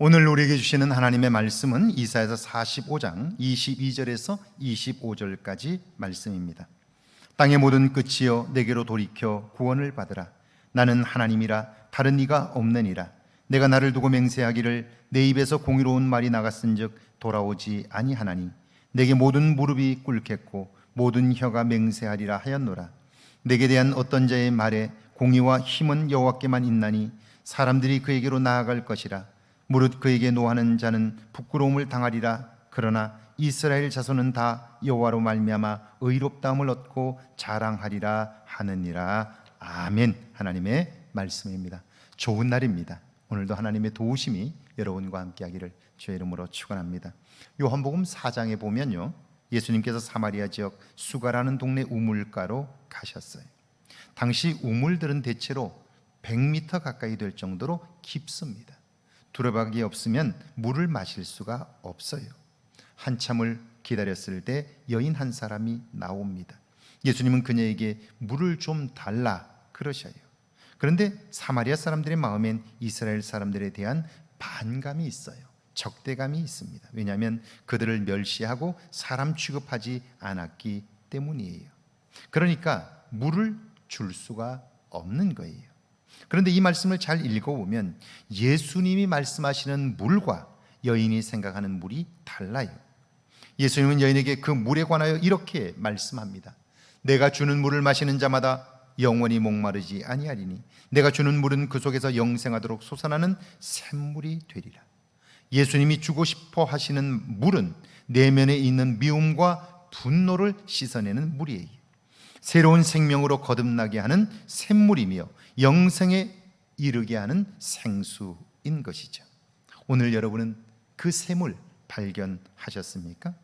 오늘 우리에게 주시는 하나님의 말씀은 이사야서 45장 22절에서 25절까지 말씀입니다. 땅의 모든 끝이여 내게로 돌이켜 구원을 받으라. 나는 하나님이라 다른 이가 없느니라. 내가 나를 두고 맹세하기를 내 입에서 공의로운 말이 나갔은즉 돌아오지 아니하나니 내게 모든 무릎이 꿇겠고 모든 혀가 맹세하리라 하였노라. 내게 대한 어떤 자의 말에 공의와 힘은 여호와께만 있나니 사람들이 그에게로 나아갈 것이라. 무릇 그에게 노하는 자는 부끄러움을 당하리라. 그러나 이스라엘 자손은 다 여호와로 말미암아 의롭다함을 얻고 자랑하리라 하느니라. 아멘. 하나님의 말씀입니다. 좋은 날입니다. 오늘도 하나님의 도우심이 여러분과 함께하기를 주의 이름으로 축원합니다. 요한복음 4장에 보면요, 예수님께서 사마리아 지역 수가라는 동네 우물가로 가셨어요. 당시 우물들은 대체로 100m 가까이 될 정도로 깊습니다. 두레박이 없으면 물을 마실 수가 없어요. 한참을 기다렸을 때 여인 한 사람이 나옵니다. 예수님은 그녀에게 물을 좀 달라 그러셔요. 그런데 사마리아 사람들의 마음엔 이스라엘 사람들에 대한 반감이 있어요. 적대감이 있습니다. 왜냐하면 그들을 멸시하고 사람 취급하지 않았기 때문이에요. 그러니까 물을 줄 수가 없는 거예요. 그런데 이 말씀을 잘 읽어보면 예수님이 말씀하시는 물과 여인이 생각하는 물이 달라요. 예수님은 여인에게 그 물에 관하여 이렇게 말씀합니다. 내가 주는 물을 마시는 자마다 영원히 목마르지 아니하리니 내가 주는 물은 그 속에서 영생하도록 솟아나는 샘물이 되리라. 예수님이 주고 싶어 하시는 물은 내면에 있는 미움과 분노를 씻어내는 물이에요. 새로운 생명으로 거듭나게 하는 샘물이며 영생에 이르게 하는 생수인 것이죠. 오늘 여러분은 그 샘을 발견하셨습니까?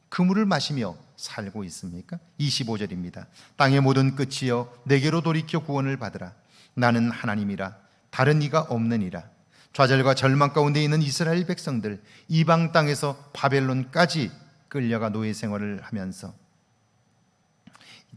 그 물을 마시며 살고 있습니까? 25절입니다. 땅의 모든 끝이여 내게로 돌이켜 구원을 받으라. 나는 하나님이라 다른 이가 없느니라. 좌절과 절망 가운데 있는 이스라엘 백성들, 이방 땅에서 바벨론까지 끌려가 노예 생활을 하면서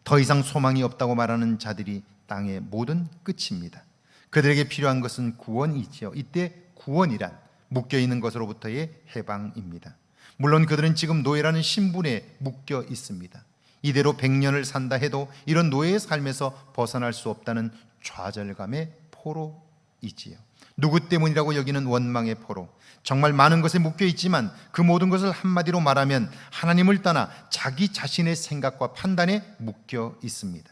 더 이상 소망이 없다고 말하는 자들이 땅의 모든 끝입니다. 그들에게 필요한 것은 구원이지요. 이때 구원이란 묶여있는 것으로부터의 해방입니다. 물론 그들은 지금 노예라는 신분에 묶여 있습니다. 이대로 100년을 산다 해도 이런 노예의 삶에서 벗어날 수 없다는 좌절감의 포로이지요. 누구 때문이라고 여기는 원망의 포로. 정말 많은 것에 묶여 있지만 그 모든 것을 한마디로 말하면 하나님을 떠나 자기 자신의 생각과 판단에 묶여 있습니다.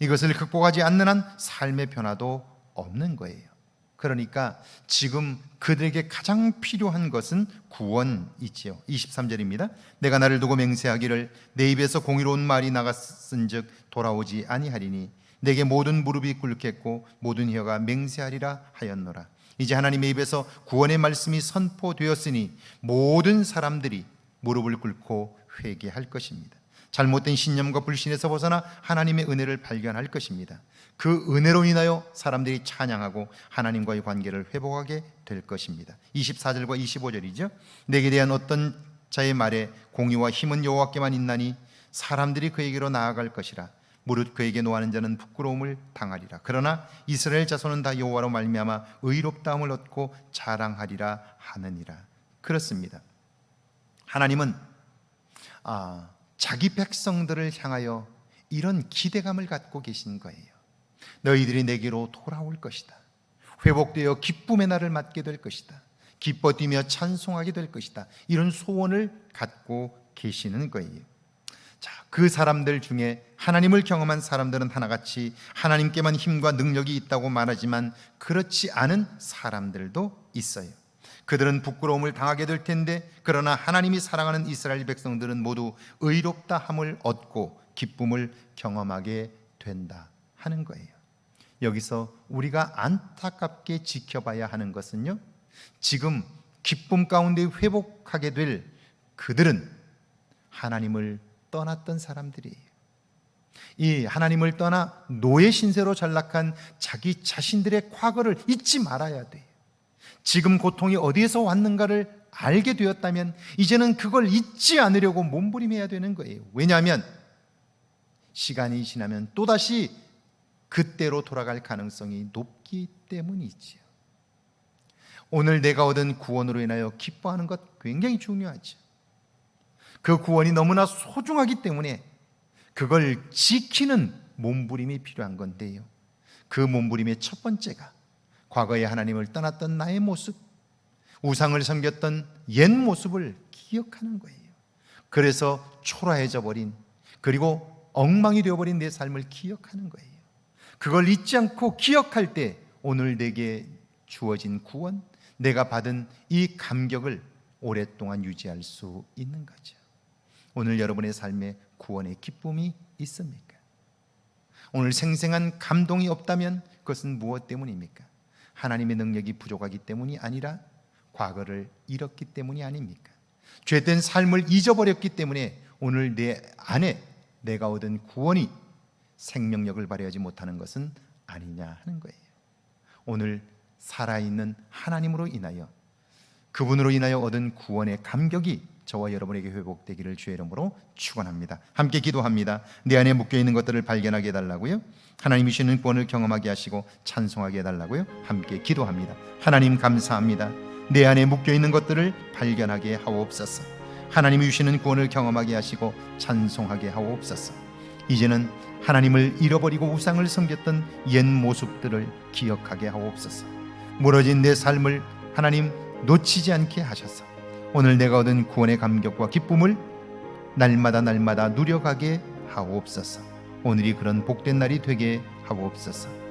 이것을 극복하지 않는 한 삶의 변화도 없는 거예요. 그러니까 지금 그들에게 가장 필요한 것은 구원이지요. 23절입니다. 내가 나를 두고 맹세하기를 내 입에서 공의로운 말이 나갔은즉 돌아오지 아니하리니 내게 모든 무릎이 꿇겠고 모든 혀가 맹세하리라 하였노라. 이제 하나님의 입에서 구원의 말씀이 선포되었으니 모든 사람들이 무릎을 꿇고 회개할 것입니다. 잘못된 신념과 불신에서 벗어나 하나님의 은혜를 발견할 것입니다. 그 은혜로 인하여 사람들이 찬양하고 하나님과의 관계를 회복하게 될 것입니다. 24절과 25절이죠. 내게 대한 어떤 자의 말에 공의와 힘은 여호와께만 있나니 사람들이 그에게로 나아갈 것이라. 무릇 그에게 노하는 자는 부끄러움을 당하리라. 그러나 이스라엘 자손은 다 여호와로 말미암아 의롭다함을 얻고 자랑하리라 하느니라. 그렇습니다. 하나님은 자기 백성들을 향하여 이런 기대감을 갖고 계신 거예요. 너희들이 내게로 돌아올 것이다. 회복되어 기쁨의 날을 맞게 될 것이다. 기뻐 뛰며 찬송하게 될 것이다. 이런 소원을 갖고 계시는 거예요. 자, 그 사람들 중에 하나님을 경험한 사람들은 하나같이 하나님께만 힘과 능력이 있다고 말하지만 그렇지 않은 사람들도 있어요. 그들은 부끄러움을 당하게 될 텐데 그러나 하나님이 사랑하는 이스라엘 백성들은 모두 의롭다함을 얻고 기쁨을 경험하게 된다 하는 거예요. 여기서 우리가 안타깝게 지켜봐야 하는 것은요, 지금 기쁨 가운데 회복하게 될 그들은 하나님을 떠났던 사람들이에요. 이 하나님을 떠나 노예 신세로 전락한 자기 자신들의 과거를 잊지 말아야 돼요. 지금 고통이 어디에서 왔는가를 알게 되었다면 이제는 그걸 잊지 않으려고 몸부림해야 되는 거예요. 왜냐하면 시간이 지나면 또다시 그때로 돌아갈 가능성이 높기 때문이지요. 오늘 내가 얻은 구원으로 인하여 기뻐하는 것 굉장히 중요하죠. 그 구원이 너무나 소중하기 때문에 그걸 지키는 몸부림이 필요한 건데요, 그 몸부림의 첫 번째가 과거에 하나님을 떠났던 나의 모습, 우상을 섬겼던 옛 모습을 기억하는 거예요. 그래서 초라해져 버린, 그리고 엉망이 되어버린 내 삶을 기억하는 거예요. 그걸 잊지 않고 기억할 때 오늘 내게 주어진 구원, 내가 받은 이 감격을 오랫동안 유지할 수 있는 거죠. 오늘 여러분의 삶에 구원의 기쁨이 있습니까? 오늘 생생한 감동이 없다면 그것은 무엇 때문입니까? 하나님의 능력이 부족하기 때문이 아니라 과거를 잃었기 때문이 아닙니까? 죄된 삶을 잊어버렸기 때문에 오늘 내 안에 내가 얻은 구원이 생명력을 발휘하지 못하는 것은 아니냐 하는 거예요. 오늘 살아있는 하나님으로 인하여, 그분으로 인하여 얻은 구원의 감격이 저와 여러분에게 회복되기를 주의 이름으로 축원합니다. 함께 기도합니다. 내 안에 묶여있는 것들을 발견하게 해달라고요, 하나님이 주시는 구원을 경험하게 하시고 찬송하게 해달라고요, 함께 기도합니다. 하나님 감사합니다. 내 안에 묶여있는 것들을 발견하게 하옵소서. 하나님이 주시는 구원을 경험하게 하시고 찬송하게 하옵소서. 이제는 하나님을 잃어버리고 우상을 섬겼던 옛 모습들을 기억하게 하옵소서. 무너진 내 삶을 하나님 놓치지 않게 하셔서 오늘 내가 얻은 구원의 감격과 기쁨을 날마다 누려가게 하옵소서. 오늘이 그런 복된 날이 되게 하옵소서.